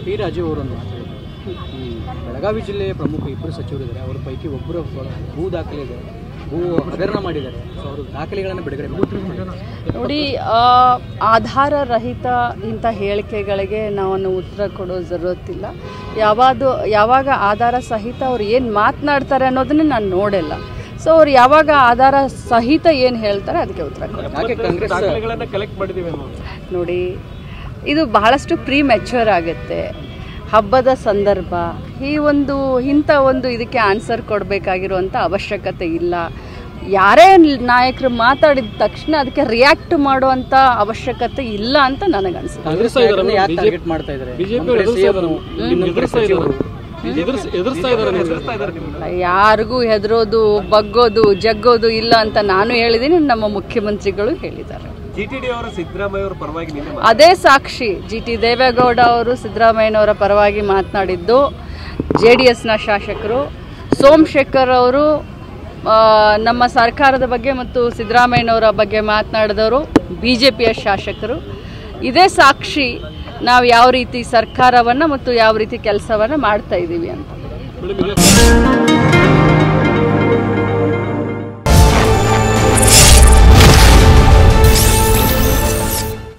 T Raju ಅವರನ್ನು ಬೆಳಗಾವಿ ಜಿಲ್ಲೆಯ ಪ್ರಮುಖ ಇಬ್ಬರು ಸಚಿವರಿದ್ದಾರೆ. ಅವರ ಪೈಕಿ ಒಬ್ಬರು ಭೂ ದಾಖಲೆ ಇದೆ, ಭೂ ಹಗರಣ ಮಾಡಿದ್ದಾರೆ. ಸೊ ಅವರು ದಾಖಲೆಗಳನ್ನು ಬಿಡುಗಡೆ ಮಾಡ್ತಾರೆ. ನೋಡಿ, ಆಧಾರ ರಹಿತ ಇಂಥ ಹೇಳಿಕೆಗಳಿಗೆ ನಾವು ಉತ್ತರ ಕೊಡೋ ಜರುರತ್ತಿಲ್ಲ. ಯಾವಾಗ ಆಧಾರ ಸಹಿತ ಅವ್ರು ಏನು ಮಾತನಾಡ್ತಾರೆ ಅನ್ನೋದನ್ನ ನಾನು ನೋಡಿಲ್ಲ. ಸೊ ಅವ್ರು ಯಾವಾಗ ಆಧಾರ ಸಹಿತ ಏನು ಹೇಳ್ತಾರೆ ಅದಕ್ಕೆ ಉತ್ತರ ಕೊಡ್ತಾರೆ. ನೋಡಿ, ಇದು ಬಹಳಷ್ಟು ಪ್ರೀ ಮೆಚ್ಯೂರ್ ಆಗುತ್ತೆ. ಹಬ್ಬದ ಸಂದರ್ಭ ಇಂಥ ಒಂದು ಇದಕ್ಕೆ ಆನ್ಸರ್ ಕೊಡಬೇಕಾಗಿರುವಂಥ ಅವಶ್ಯಕತೆ ಇಲ್ಲ. ಯಾರೇ ನಾಯಕರು ಮಾತಾಡಿದ ತಕ್ಷಣ ಅದಕ್ಕೆ ರಿಯಾಕ್ಟ್ ಮಾಡುವಂಥ ಅವಶ್ಯಕತೆ ಇಲ್ಲ ಅಂತ ನನಗನ್ಸುತ್ತೆ. ಯಾರಿಗೂ ಹೆದರೋದು ಬಗ್ಗೋದು ಜಗ್ಗೋದು ಇಲ್ಲ ಅಂತ ನಾನು ಹೇಳಿದ್ದೀನಿ, ನಮ್ಮ ಮುಖ್ಯಮಂತ್ರಿಗಳು ಹೇಳಿದ್ದಾರೆ. ಅದೇ ಸಾಕ್ಷಿ. GT ದೇವೇಗೌಡ ಅವರು ಸಿದ್ದರಾಮಯ್ಯನವರ ಪರವಾಗಿ ಮಾತನಾಡಿದ್ದು JDSನ ಶಾಸಕರು, ಸೋಮಶೇಖರ್ ಅವರು ನಮ್ಮ ಸರ್ಕಾರದ ಬಗ್ಗೆ ಮತ್ತು ಸಿದ್ದರಾಮಯ್ಯನವರ ಬಗ್ಗೆ ಮಾತನಾಡಿದವರು BJPಯ ಶಾಸಕರು. ಇದೇ ಸಾಕ್ಷಿ ನಾವು ಯಾವ ರೀತಿ ಸರ್ಕಾರವನ್ನು ಮತ್ತು ಯಾವ ರೀತಿ ಕೆಲಸವನ್ನು ಮಾಡ್ತಾ ಇದ್ದೀವಿ ಅಂತ.